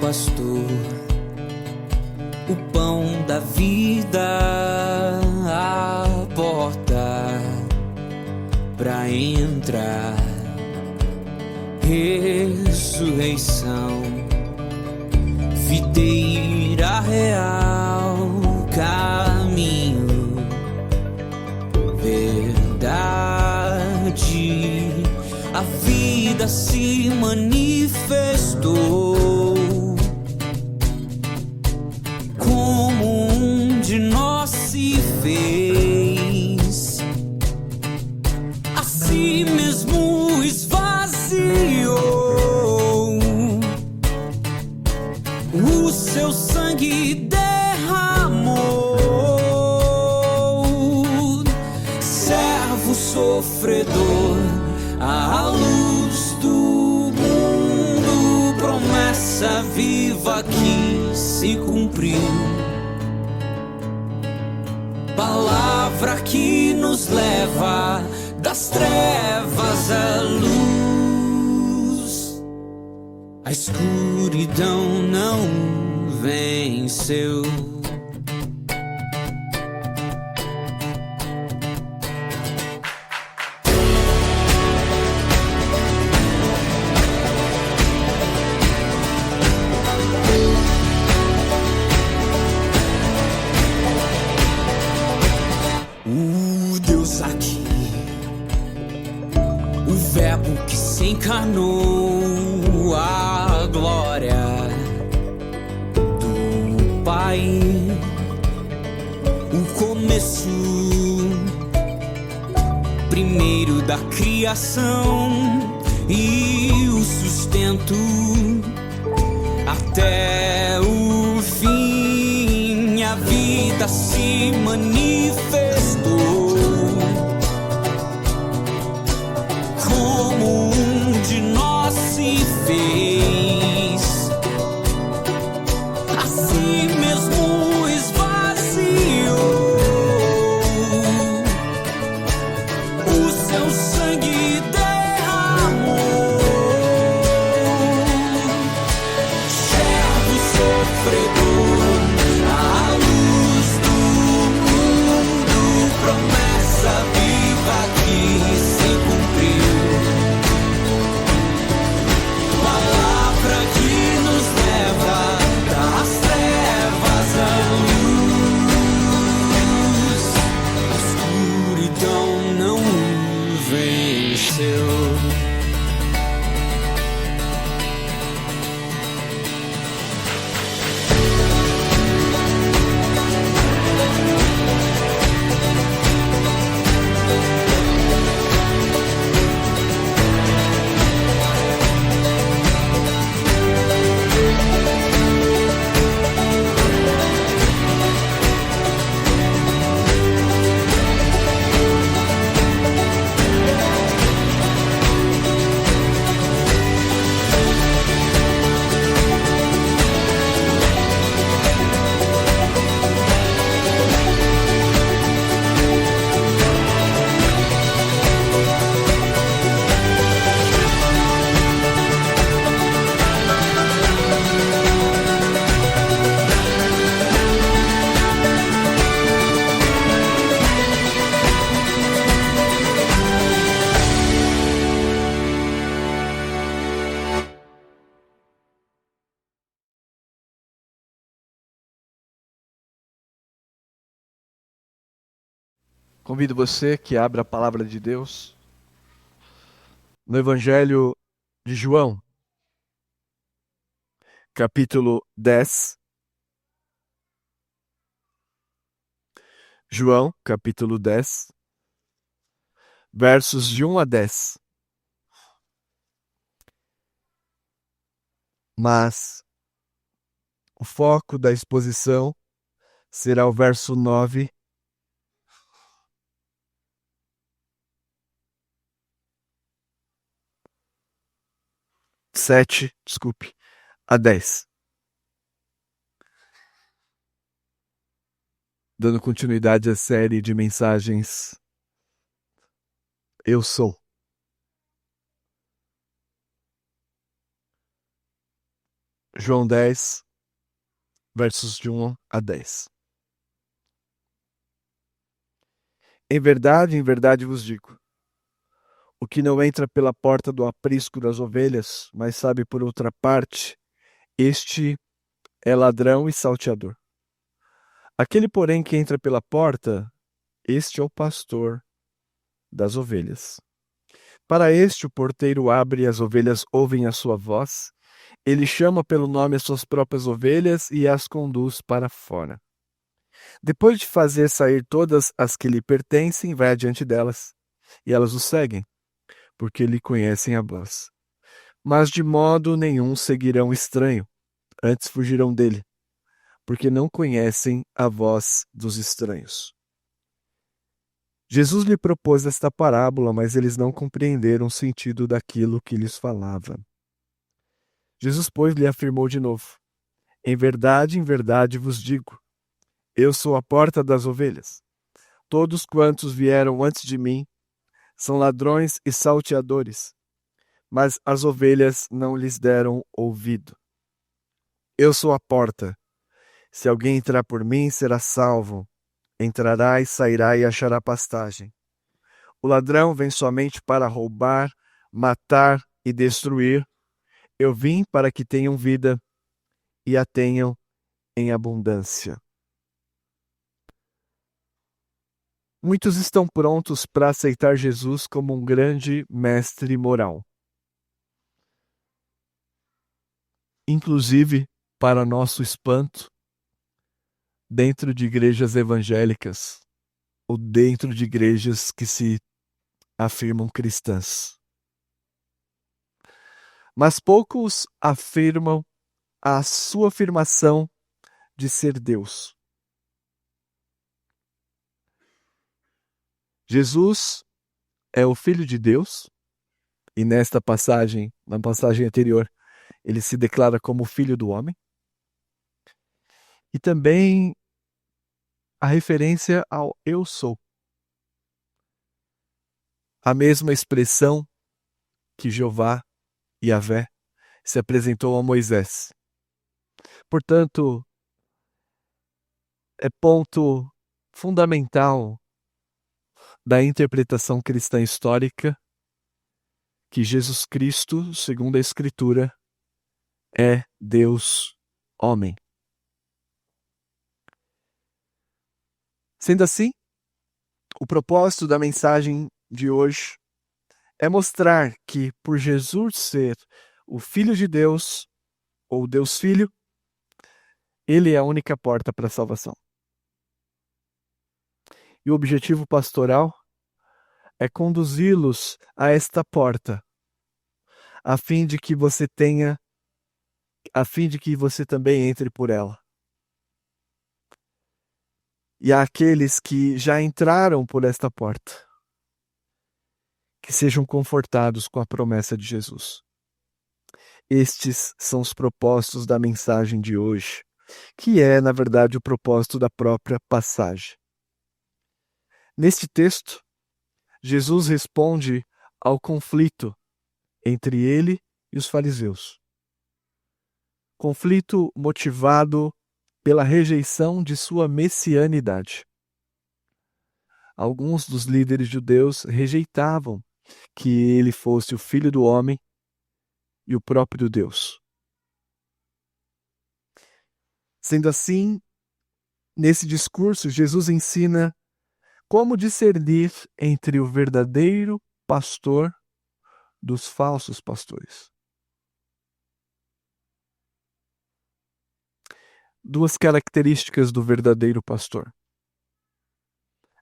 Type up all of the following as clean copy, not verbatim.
pastor, o pão da vida, a porta pra entrar, ressurreição, videira real, caminho, verdade. A vida se manifestou como um de nós se fez, a si mesmo esvaziou, o seu sangue derramou, servo sofredor, a luz do mundo, promessa viva que se cumpriu, palavra que nos leva das trevas à luz. A escuridão não venceu. Encarnou a glória do Pai, o começo primeiro da criação e o sustento até o fim. A vida se manifestou como de nós se fez, a si mesmo esvaziou, o seu sangue derramou, servo sofredor, a luz do mundo, promessa viva que se cumpriu. Convido você que abra a palavra de Deus no Evangelho de João, capítulo 10. João, capítulo 10, versos de 1 a 10. Mas o foco da exposição será o verso 9 a 10. Dando continuidade à série de mensagens Eu Sou. João 10, versos de 1 a 10. Em verdade vos digo, o que não entra pela porta do aprisco das ovelhas, mas sabe por outra parte, este é ladrão e salteador. Aquele, porém, que entra pela porta, este é o pastor das ovelhas. Para este o porteiro abre e as ovelhas ouvem a sua voz. Ele chama pelo nome as suas próprias ovelhas e as conduz para fora. Depois de fazer sair todas as que lhe pertencem, vai adiante delas, e elas o seguem, porque lhe conhecem a voz. Mas de modo nenhum seguirão o estranho, antes fugirão dele, porque não conhecem a voz dos estranhos. Jesus lhe propôs esta parábola, mas eles não compreenderam o sentido daquilo que lhes falava. Jesus, pois, lhe afirmou de novo: em verdade vos digo, eu sou a porta das ovelhas. Todos quantos vieram antes de mim são ladrões e salteadores, mas as ovelhas não lhes deram ouvido. Eu sou a porta. Se alguém entrar por mim, será salvo. Entrará e sairá e achará pastagem. O ladrão vem somente para roubar, matar e destruir. Eu vim para que tenham vida e a tenham em abundância. Muitos estão prontos para aceitar Jesus como um grande mestre moral. Inclusive, para nosso espanto, dentro de igrejas evangélicas ou dentro de igrejas que se afirmam cristãs. Mas poucos afirmam a sua afirmação de ser Deus. Jesus é o Filho de Deus, e nesta passagem, na passagem anterior, ele se declara como Filho do Homem. E também a referência ao eu sou. A mesma expressão que Jeová, Yahvé, se apresentou a Moisés. Portanto, é ponto fundamental da interpretação cristã histórica que Jesus Cristo, segundo a Escritura, é Deus homem. Sendo assim, o propósito da mensagem de hoje é mostrar que, por Jesus ser o Filho de Deus, ou Deus Filho, ele é a única porta para a salvação. E o objetivo pastoral é conduzi-los a esta porta, a fim de que você também entre por ela. E àqueles que já entraram por esta porta, que sejam confortados com a promessa de Jesus. Estes são os propósitos da mensagem de hoje, que é, na verdade, o propósito da própria passagem. Neste texto, Jesus responde ao conflito entre ele e os fariseus. Conflito motivado pela rejeição de sua messianidade. Alguns dos líderes judeus rejeitavam que ele fosse o Filho do Homem e o próprio Deus. Sendo assim, nesse discurso, Jesus ensina como discernir entre o verdadeiro pastor dos falsos pastores. Duas características do verdadeiro pastor.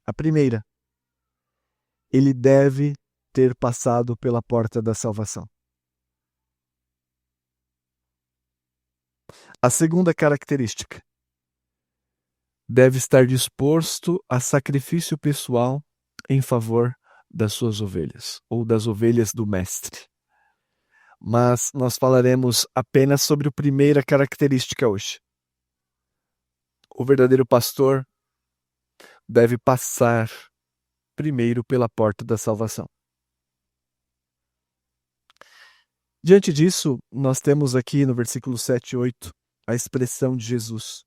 A primeira, ele deve ter passado pela porta da salvação. A segunda característica, deve estar disposto a sacrifício pessoal em favor das suas ovelhas, ou das ovelhas do mestre. Mas nós falaremos apenas sobre a primeira característica hoje. O verdadeiro pastor deve passar primeiro pela porta da salvação. Diante disso, nós temos aqui no versículo 7 e 8 a expressão de Jesus.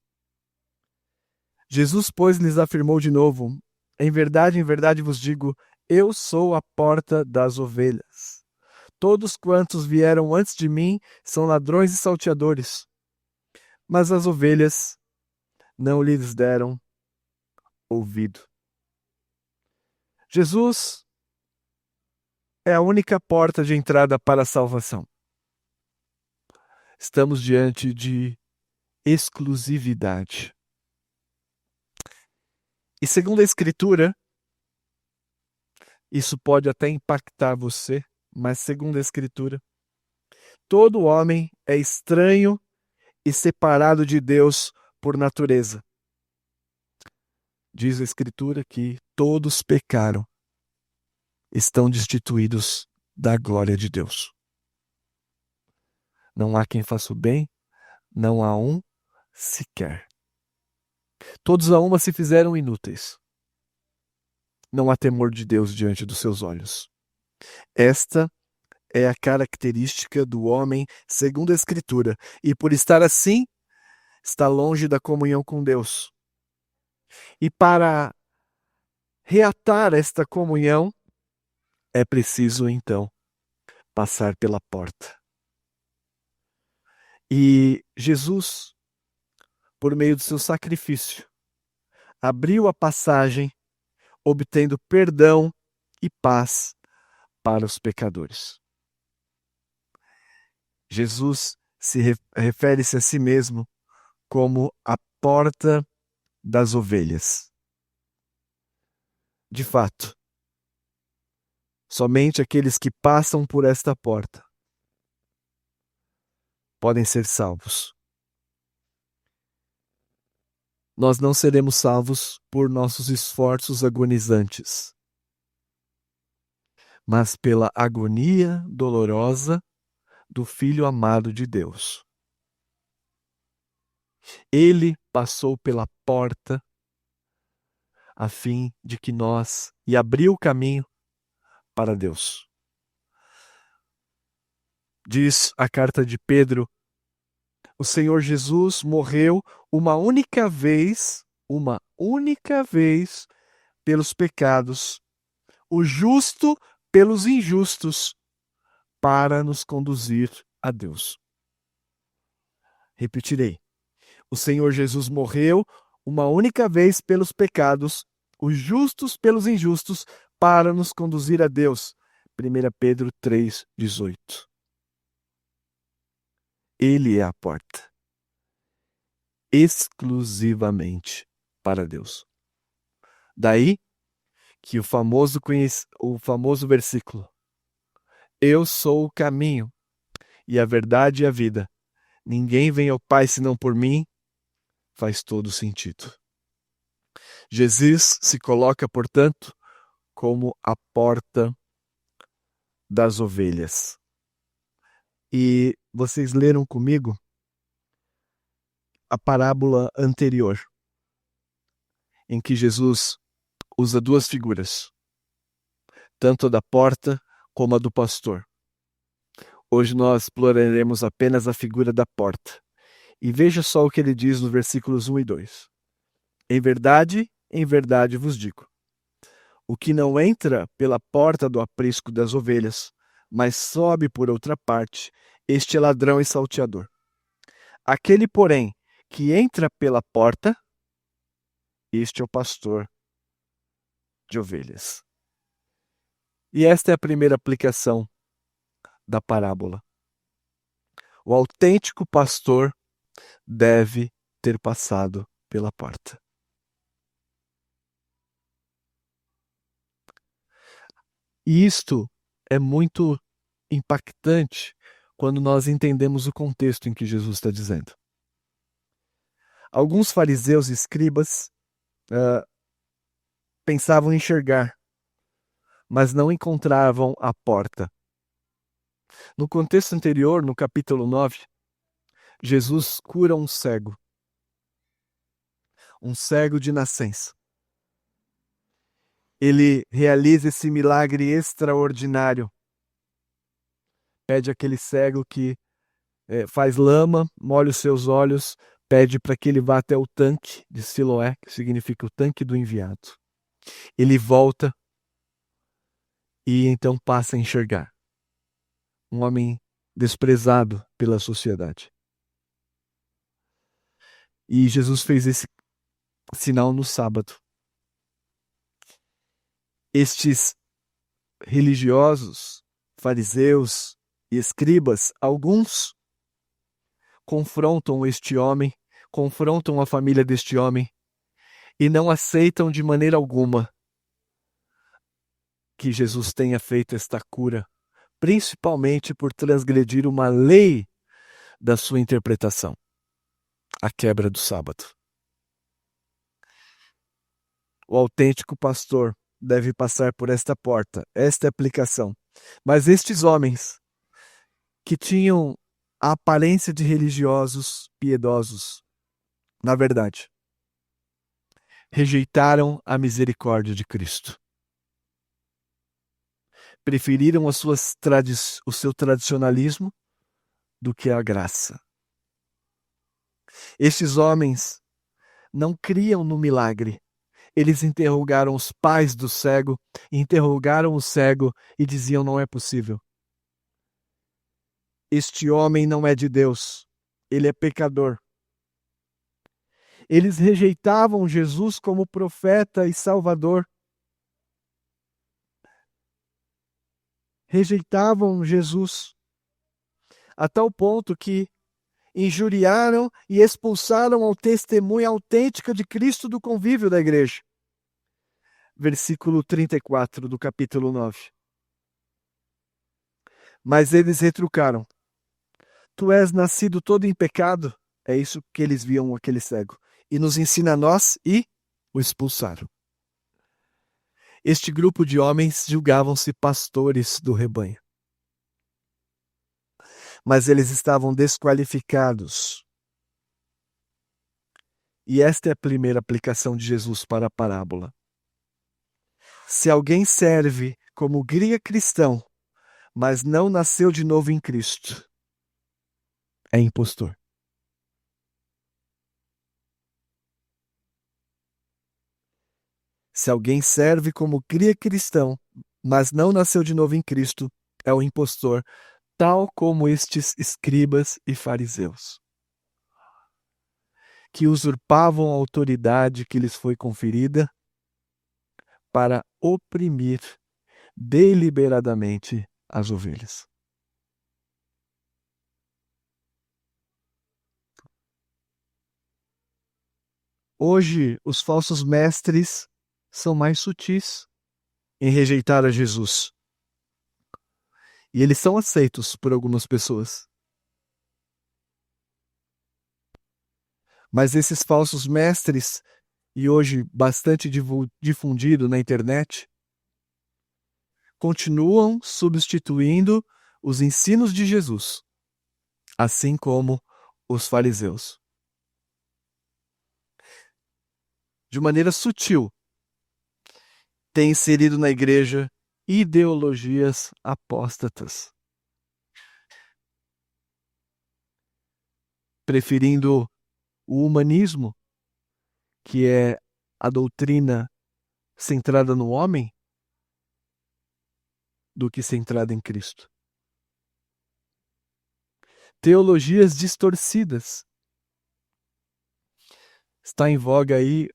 Jesus, pois, lhes afirmou de novo: em verdade vos digo, eu sou a porta das ovelhas. Todos quantos vieram antes de mim são ladrões e salteadores, mas as ovelhas não lhes deram ouvido. Jesus é a única porta de entrada para a salvação. Estamos diante de exclusividade. E segundo a Escritura, isso pode até impactar você, mas segundo a Escritura, todo homem é estranho e separado de Deus por natureza. Diz a Escritura que todos pecaram, estão destituídos da glória de Deus. Não há quem faça o bem, não há um sequer. Todos a uma se fizeram inúteis. Não há temor de Deus diante dos seus olhos. Esta é a característica do homem segundo a Escritura, e por estar assim, está longe da comunhão com Deus. E para reatar esta comunhão, é preciso então passar pela porta. E Jesus, por meio do seu sacrifício, abriu a passagem, obtendo perdão e paz para os pecadores. Jesus refere-se a si mesmo como a porta das ovelhas. De fato, somente aqueles que passam por esta porta podem ser salvos. Nós não seremos salvos por nossos esforços agonizantes, mas pela agonia dolorosa do Filho amado de Deus. Ele passou pela porta a fim de que nós, e abriu o caminho para Deus. Diz a carta de Pedro: o Senhor Jesus morreu uma única vez pelos pecados, o justo pelos injustos, para nos conduzir a Deus. Repetirei. O Senhor Jesus morreu uma única vez pelos pecados, os justos pelos injustos, para nos conduzir a Deus. 1 Pedro 3,18. Ele é a porta, exclusivamente para Deus. Daí que o famoso versículo: eu sou o caminho e a verdade e a vida. Ninguém vem ao Pai senão por mim, faz todo sentido. Jesus se coloca, portanto, como a porta das ovelhas. E vocês leram comigo a parábola anterior, em que Jesus usa duas figuras, tanto a da porta como a do pastor. Hoje nós exploraremos apenas a figura da porta. E veja só o que ele diz nos versículos 1 e 2. em verdade vos digo, o que não entra pela porta do aprisco das ovelhas, mas sobe por outra parte, este é ladrão e salteador. Aquele, porém, que entra pela porta, este é o pastor de ovelhas. E esta é a primeira aplicação da parábola. O autêntico pastor deve ter passado pela porta. E isto é muito impactante quando nós entendemos o contexto em que Jesus está dizendo. Alguns fariseus e escribas pensavam enxergar, mas não encontravam a porta. No contexto anterior, no capítulo 9, Jesus cura um cego de nascença. Ele realiza esse milagre extraordinário, pede àquele cego que faz lama, molha os seus olhos, pede para que ele vá até o tanque de Siloé, que significa o tanque do enviado. Ele volta e então passa a enxergar. Um homem desprezado pela sociedade. E Jesus fez esse sinal no sábado. Estes religiosos, fariseus e escribas, alguns confrontam este homem, confrontam a família deste homem e não aceitam de maneira alguma que Jesus tenha feito esta cura, principalmente por transgredir uma lei da sua interpretação, a quebra do sábado. O autêntico pastor deve passar por esta porta, esta aplicação. Mas estes homens que tinham a aparência de religiosos piedosos, na verdade, rejeitaram a misericórdia de Cristo. Preferiram o seu tradicionalismo do que a graça. Estes homens não criam no milagre. Eles interrogaram os pais do cego, interrogaram o cego e diziam: não é possível. Este homem não é de Deus, ele é pecador. Eles rejeitavam Jesus como profeta e salvador. Rejeitavam Jesus a tal ponto que injuriaram e expulsaram a testemunha autêntica de Cristo do convívio da igreja. Versículo 34 do capítulo 9. Mas eles retrucaram: tu és nascido todo em pecado. É isso que eles viam aquele cego. E nos ensina a nós, e o expulsaram. Este grupo de homens julgavam-se pastores do rebanho. Mas eles estavam desqualificados. E esta é a primeira aplicação de Jesus para a parábola. Se alguém serve como guia cristão, mas não nasceu de novo em Cristo, é impostor. Se alguém serve como guia cristão, mas não nasceu de novo em Cristo, é um impostor, tal como estes escribas e fariseus, que usurpavam a autoridade que lhes foi conferida para oprimir deliberadamente as ovelhas. Hoje, os falsos mestres são mais sutis em rejeitar a Jesus. E eles são aceitos por algumas pessoas. Mas esses falsos mestres, e hoje bastante difundido na internet, continuam substituindo os ensinos de Jesus, assim como os fariseus. De maneira sutil, tem inserido na igreja ideologias apóstatas, preferindo o humanismo, que é a doutrina centrada no homem, do que centrada em Cristo. Teologias distorcidas. Está em voga aí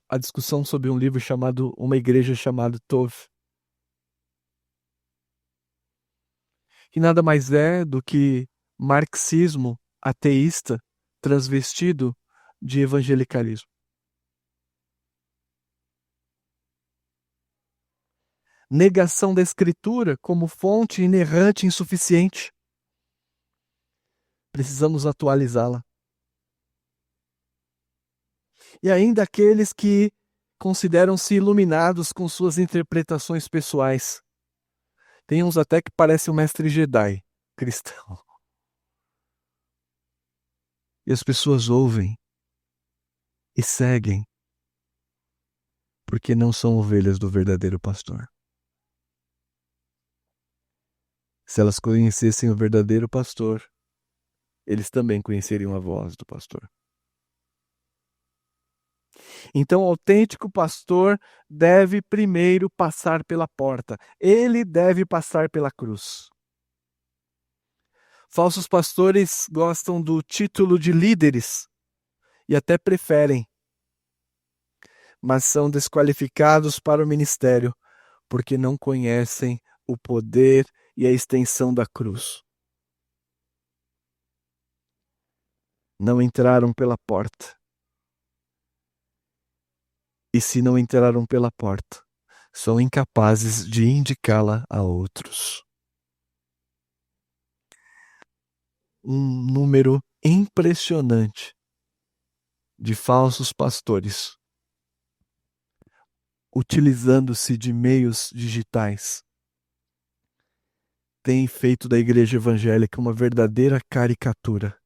a discussão sobre um livro chamado Uma Igreja Chamada Tov, que nada mais é do que marxismo ateísta transvestido de evangelicalismo. Negação da Escritura como fonte inerrante e insuficiente. Precisamos atualizá-la. E ainda aqueles que consideram-se iluminados com suas interpretações pessoais. Tem uns até que parecem um mestre Jedi cristão. E as pessoas ouvem e seguem, porque não são ovelhas do verdadeiro pastor. Se elas conhecessem o verdadeiro pastor, eles também conheceriam a voz do pastor. Então, o autêntico pastor deve primeiro passar pela porta. Ele deve passar pela cruz. Falsos pastores gostam do título de líderes e até preferem, mas são desqualificados para o ministério porque não conhecem o poder e a extensão da cruz. Não entraram pela porta. E se não entraram pela porta, são incapazes de indicá-la a outros. Um número impressionante de falsos pastores, utilizando-se de meios digitais, tem feito da igreja evangélica uma verdadeira caricatura.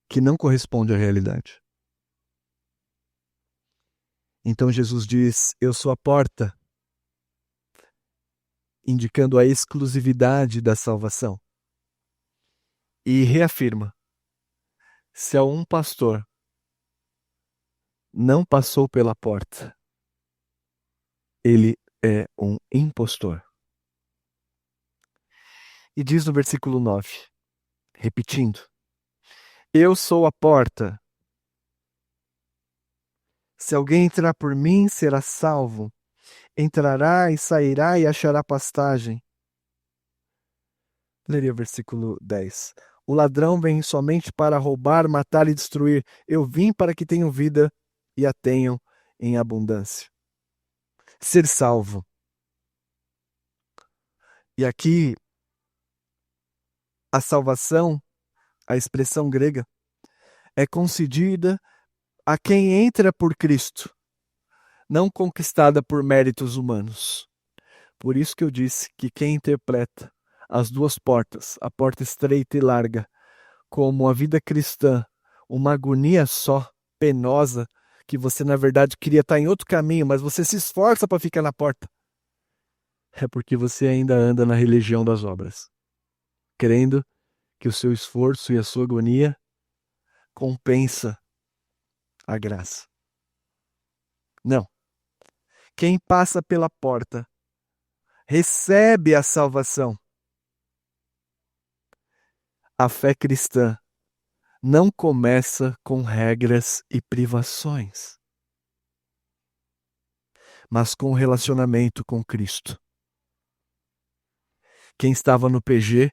Que não corresponde à realidade. Então Jesus diz: eu sou a porta, indicando a exclusividade da salvação. E reafirma: se um pastor não passou pela porta, ele é um impostor. E diz no versículo 9, repetindo: eu sou a porta. Se alguém entrar por mim, será salvo. Entrará e sairá e achará pastagem. Leria o versículo 10. O ladrão vem somente para roubar, matar e destruir. Eu vim para que tenham vida e a tenham em abundância. Ser salvo. E aqui, a salvação, a expressão grega, é concedida a quem entra por Cristo, não conquistada por méritos humanos. Por isso que eu disse que quem interpreta as duas portas, a porta estreita e larga, como a vida cristã, uma agonia só, penosa, que você na verdade queria estar em outro caminho, mas você se esforça para ficar na porta, é porque você ainda anda na religião das obras, crendo que o seu esforço e a sua agonia compensa a graça. Não. Quem passa pela porta recebe a salvação. A fé cristã não começa com regras e privações, mas com relacionamento com Cristo. Quem estava no PG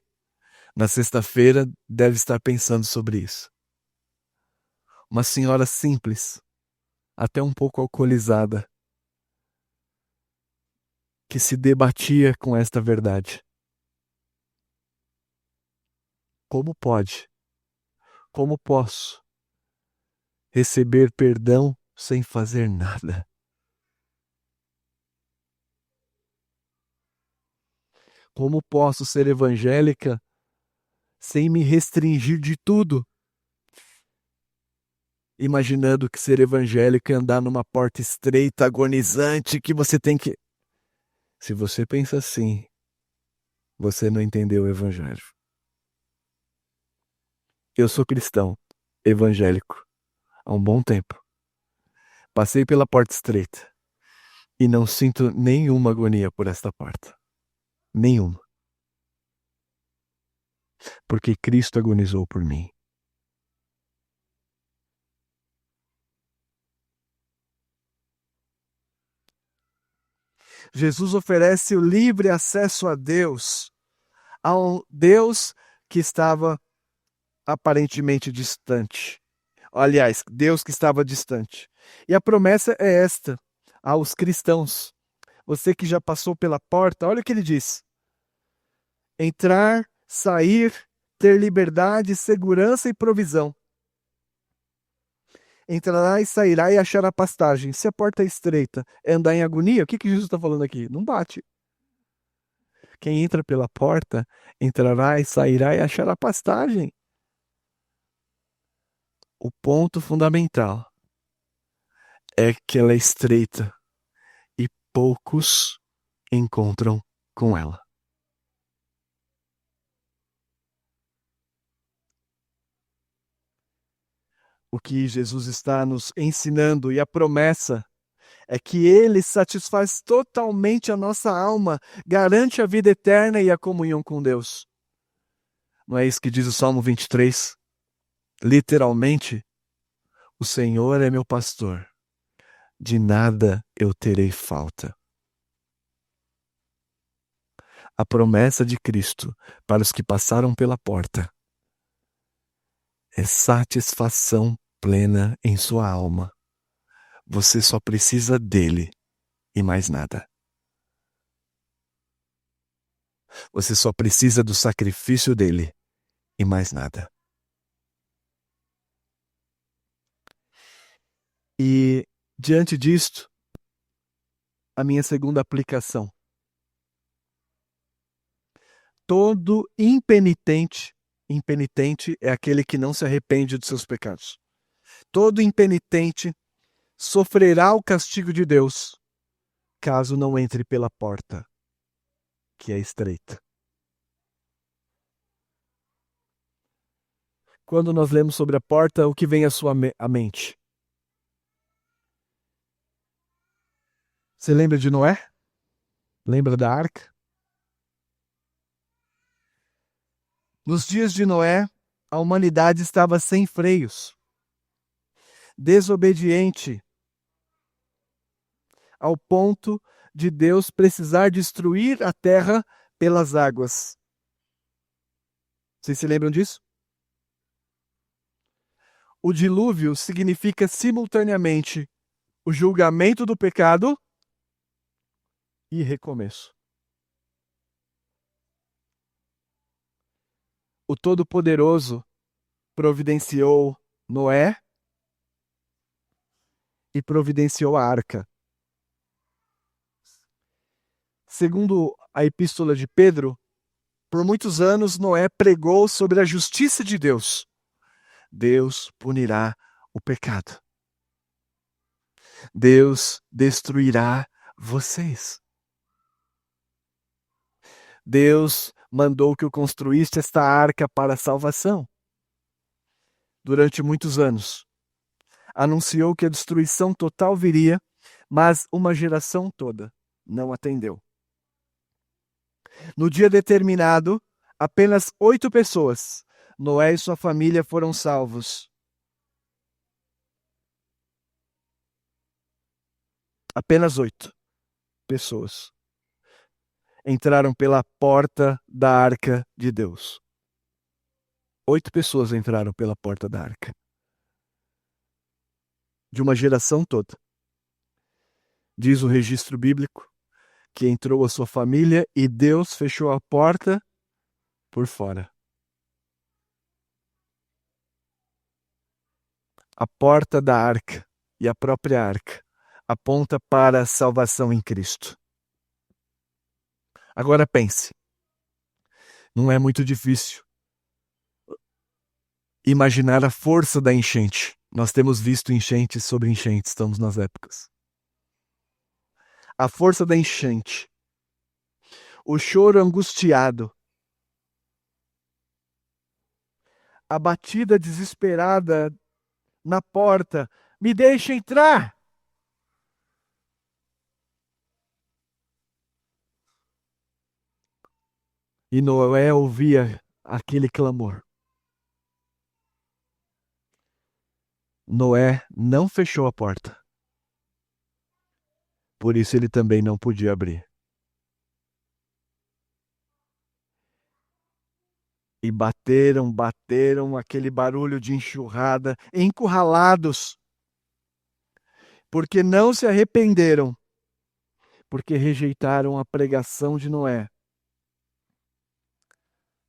na sexta-feira deve estar pensando sobre isso. Uma senhora simples, até um pouco alcoolizada, que se debatia com esta verdade. Como pode? Como posso receber perdão sem fazer nada? Como posso ser evangélica sem me restringir de tudo? Imaginando que ser evangélico é andar numa porta estreita, agonizante, que você tem que... Se você pensa assim, você não entendeu o evangelho. Eu sou cristão, evangélico, há um bom tempo. Passei pela porta estreita e não sinto nenhuma agonia por esta porta. Nenhuma. Porque Cristo agonizou por mim. Jesus oferece o livre acesso a Deus Deus que estava aparentemente distante. Aliás, Deus que estava distante. E a promessa é esta aos cristãos. Você que já passou pela porta, olha o que ele diz: entrar, sair, ter liberdade, segurança e provisão. Entrará e sairá e achará pastagem. Se a porta é estreita, é andar em agonia, o que Jesus está falando aqui? Não bate. Quem entra pela porta, entrará e sairá e achará pastagem. O ponto fundamental é que ela é estreita e poucos encontram com ela. O que Jesus está nos ensinando, e a promessa é que Ele satisfaz totalmente a nossa alma, garante a vida eterna e a comunhão com Deus. Não é isso que diz o Salmo 23? Literalmente, o Senhor é meu pastor, de nada eu terei falta. A promessa de Cristo para os que passaram pela porta é satisfação plena em sua alma. Você só precisa dele e mais nada. Você só precisa do sacrifício dele e mais nada. E diante disto, a minha segunda aplicação. Todo impenitente é aquele que não se arrepende dos seus pecados. Todo impenitente sofrerá o castigo de Deus, caso não entre pela porta, que é estreita. Quando nós lemos sobre a porta, o que vem à mente? Você lembra de Noé? Lembra da arca? Nos dias de Noé, a humanidade estava sem freios, desobediente, ao ponto de Deus precisar destruir a terra pelas águas. Vocês se lembram disso? O dilúvio significa simultaneamente o julgamento do pecado e recomeço. O Todo-Poderoso providenciou Noé e providenciou a arca. Segundo a epístola de Pedro, por muitos anos Noé pregou sobre a justiça de Deus. Deus punirá o pecado. Deus destruirá vocês. Deus mandou que eu construísse esta arca para a salvação. Durante muitos anos, anunciou que a destruição total viria, mas uma geração toda não atendeu. No dia determinado, apenas 8 pessoas, Noé e sua família, foram salvos. Apenas 8 pessoas entraram pela porta da arca de Deus. 8 pessoas entraram pela porta da arca. De uma geração toda. Diz o registro bíblico que entrou a sua família e Deus fechou a porta por fora. A porta da arca e a própria arca aponta para a salvação em Cristo. Agora pense, não é muito difícil imaginar a força da enchente. Nós temos visto enchentes sobre enchentes, estamos nas épocas. A força da enchente, o choro angustiado, a batida desesperada na porta, me deixa entrar! E Noé ouvia aquele clamor. Noé não fechou a porta. Por isso ele também não podia abrir. E bateram aquele barulho de enxurrada, encurralados, porque não se arrependeram, porque rejeitaram a pregação de Noé.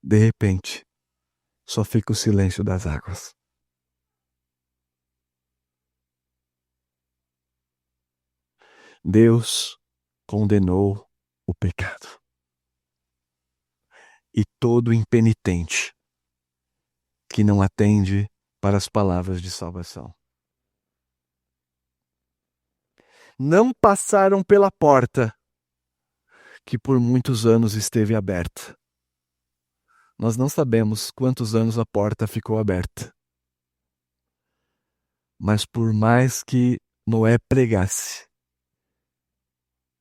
De repente, só fica o silêncio das águas. Deus condenou o pecado. E todo impenitente que não atende para as palavras de salvação. não passaram pela porta que por muitos anos esteve aberta. Nós não sabemos quantos anos a porta ficou aberta. Mas por mais que Noé pregasse,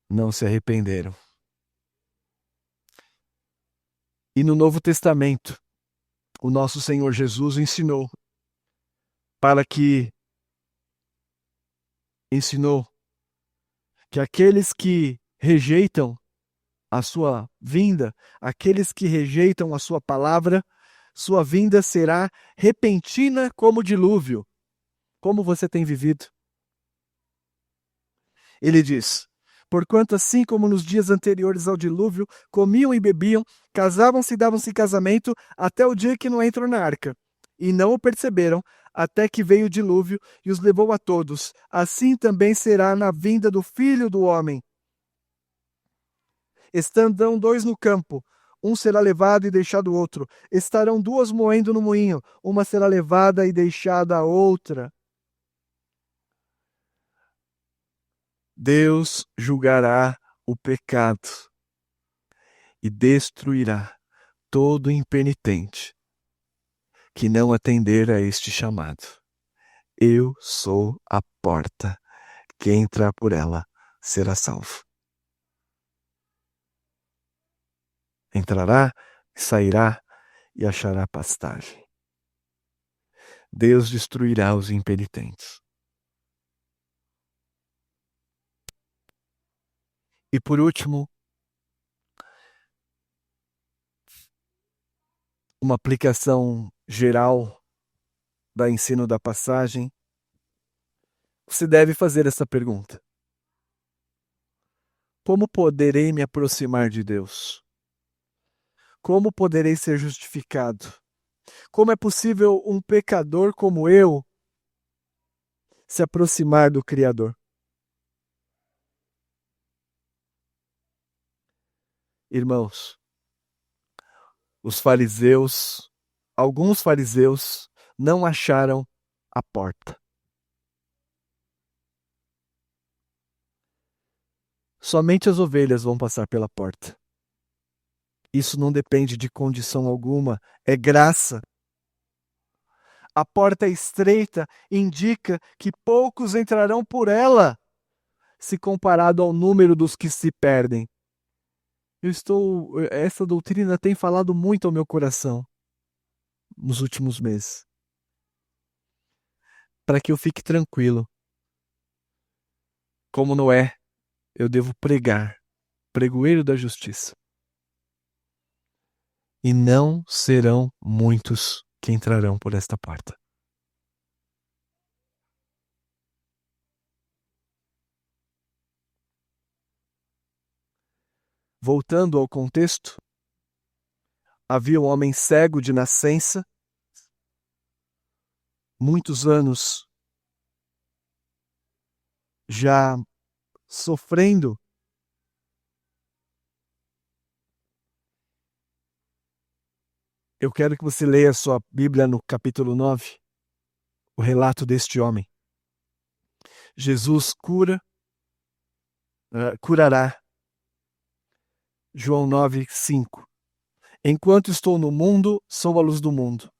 não se arrependeram. E no Novo Testamento, o nosso Senhor Jesus ensinou que aqueles que rejeitam a sua vinda, aqueles que rejeitam a sua palavra, sua vinda será repentina como dilúvio. Como você tem vivido? Ele diz: porquanto assim como nos dias anteriores ao dilúvio, comiam e bebiam, casavam-se e davam-se em casamento, até o dia que não entram na arca. E não o perceberam, até que veio o dilúvio e os levou a todos. Assim também será na vinda do Filho do Homem. Estando dois no campo, um será levado e deixado o outro. Estarão duas moendo no moinho, uma será levada e deixada a outra. Deus julgará o pecado e destruirá todo impenitente que não atender a este chamado. Eu sou a porta. Quem entrar por ela será salvo. Entrará, sairá e achará pastagem. Deus destruirá os impenitentes. E por último, uma aplicação geral da ensino da passagem. Você deve fazer essa pergunta: como poderei me aproximar de Deus? Como poderei ser justificado? Como é possível um pecador como eu se aproximar do Criador? Irmãos, alguns fariseus, não acharam a porta. Somente as ovelhas vão passar pela porta. Isso não depende de condição alguma, é graça. A porta estreita indica que poucos entrarão por ela, se comparado ao número dos que se perdem. Essa doutrina tem falado muito ao meu coração nos últimos meses, para que eu fique tranquilo. Como Noé, eu devo pregar, pregoeiro da justiça. E não serão muitos que entrarão por esta porta. Voltando ao contexto, havia um homem cego de nascença, muitos anos já sofrendo Eu quero que você leia a sua Bíblia no capítulo 9, o relato deste homem. Jesus curará. João 9, 5. Enquanto estou no mundo, sou a luz do mundo.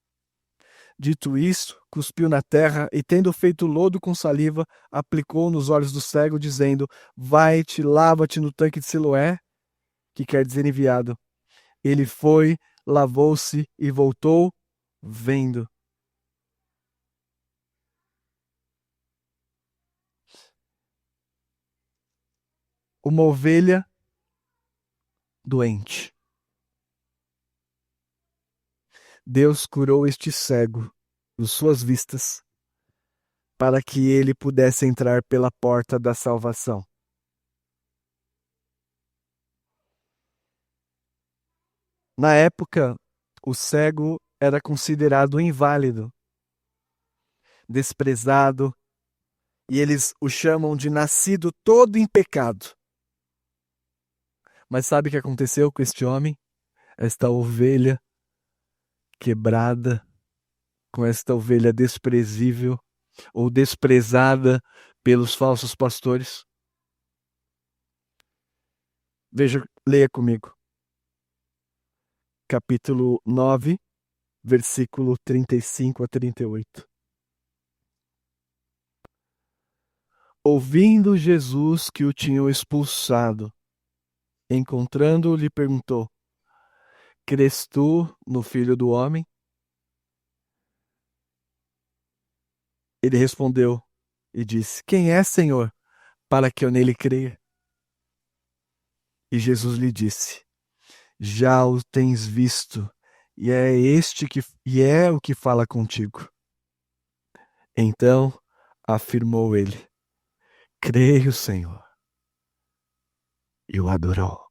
Dito isto, cuspiu na terra e, tendo feito lodo com saliva, aplicou nos olhos do cego, dizendo: vai-te, lava-te no tanque de Siloé, que quer dizer enviado. Ele foi, lavou-se e voltou vendo. Uma ovelha doente. Deus curou este cego das suas vistas para que ele pudesse entrar pela porta da salvação. Na época, o cego era considerado inválido, desprezado, e eles o chamam de nascido todo em pecado. Mas sabe o que aconteceu com este homem? Esta ovelha quebrada, com esta ovelha desprezível ou desprezada pelos falsos pastores? Veja, leia comigo. Capítulo 9, versículo 35 a 38. Ouvindo Jesus que o tinham expulsado, encontrando-o, lhe perguntou: Crês tu no Filho do Homem? Ele respondeu e disse: Quem é, Senhor, para que eu nele creia? E Jesus lhe disse: Já o tens visto, e é o que fala contigo. Então afirmou ele: Creio, Senhor. E o adorou.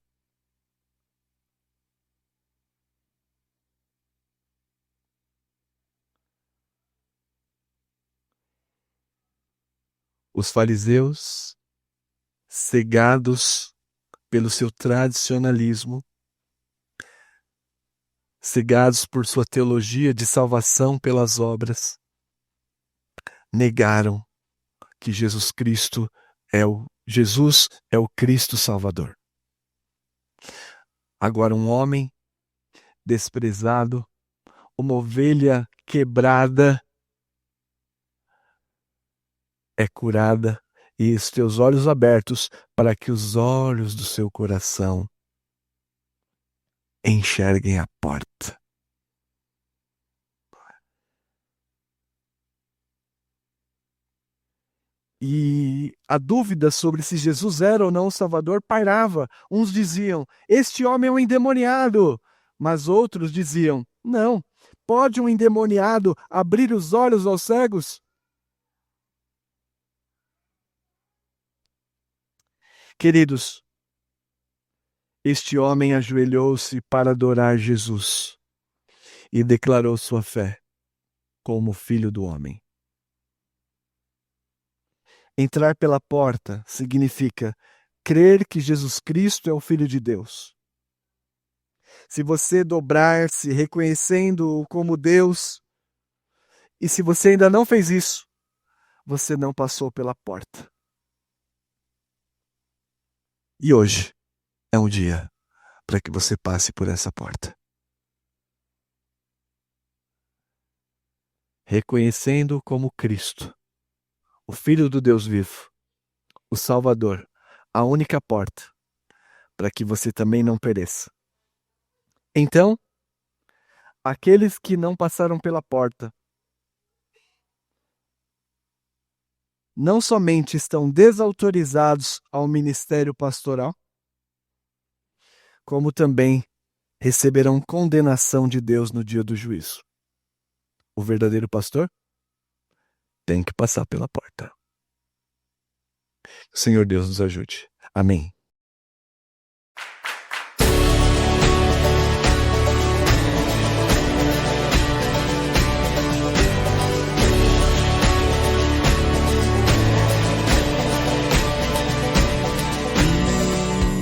Os fariseus, cegados pelo seu tradicionalismo, cegados por sua teologia de salvação pelas obras, negaram que Jesus é o Cristo Salvador. Agora um homem desprezado, uma ovelha quebrada, é curada e os teus olhos abertos para que os olhos do seu coração enxerguem a porta. E a dúvida sobre se Jesus era ou não o Salvador pairava. Uns diziam: este homem é um endemoniado. Mas outros diziam: não, pode um endemoniado abrir os olhos aos cegos? Queridos, este homem ajoelhou-se para adorar Jesus e declarou sua fé como Filho do Homem. Entrar pela porta significa crer que Jesus Cristo é o Filho de Deus. Se você dobrar-se reconhecendo-o como Deus, e se você ainda não fez isso, você não passou pela porta. E hoje é um dia para que você passe por essa porta. Reconhecendo-o como Cristo, o Filho do Deus vivo, o Salvador, a única porta para que você também não pereça. Então, aqueles que não passaram pela porta não somente estão desautorizados ao ministério pastoral, como também receberão condenação de Deus no dia do juízo. O verdadeiro pastor tem que passar pela porta. O Senhor Deus nos ajude. Amém.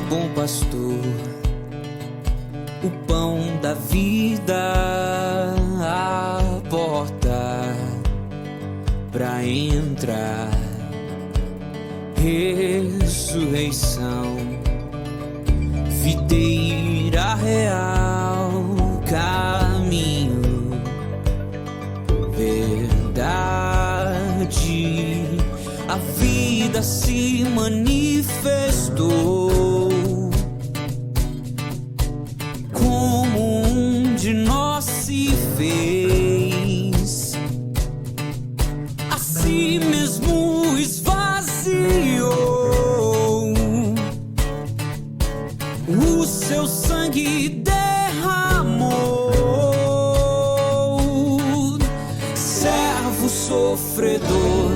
Bom pastor, o pão da vida, a porta pra entrar, ressurreição, videira real, caminho, verdade, a vida se manifestou. De nós se fez, a si mesmo esvaziou, o seu sangue derramou, servo sofredor,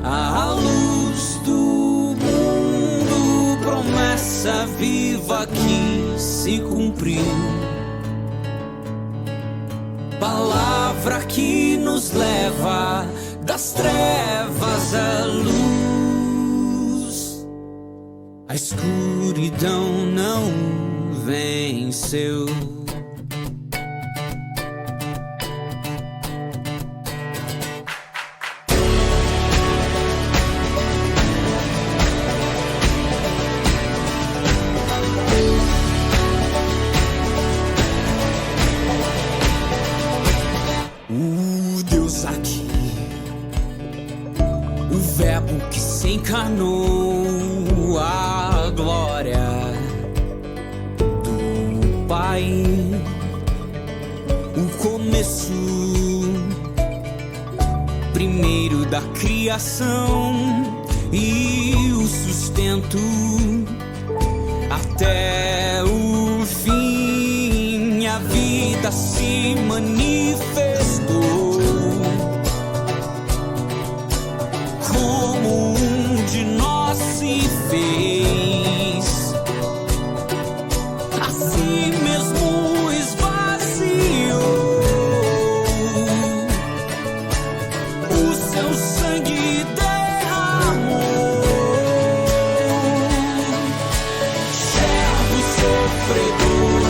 a luz do mundo, promessa viva que se cumpriu. Palavra que nos leva das trevas à luz. A escuridão não venceu. encarnou a glória do Pai, o começo primeiro da criação e o sustento até o fim. A vida se manifestou como um de nós se fez, assim mesmo esvaziou o seu sangue derramou. Servo sofredor,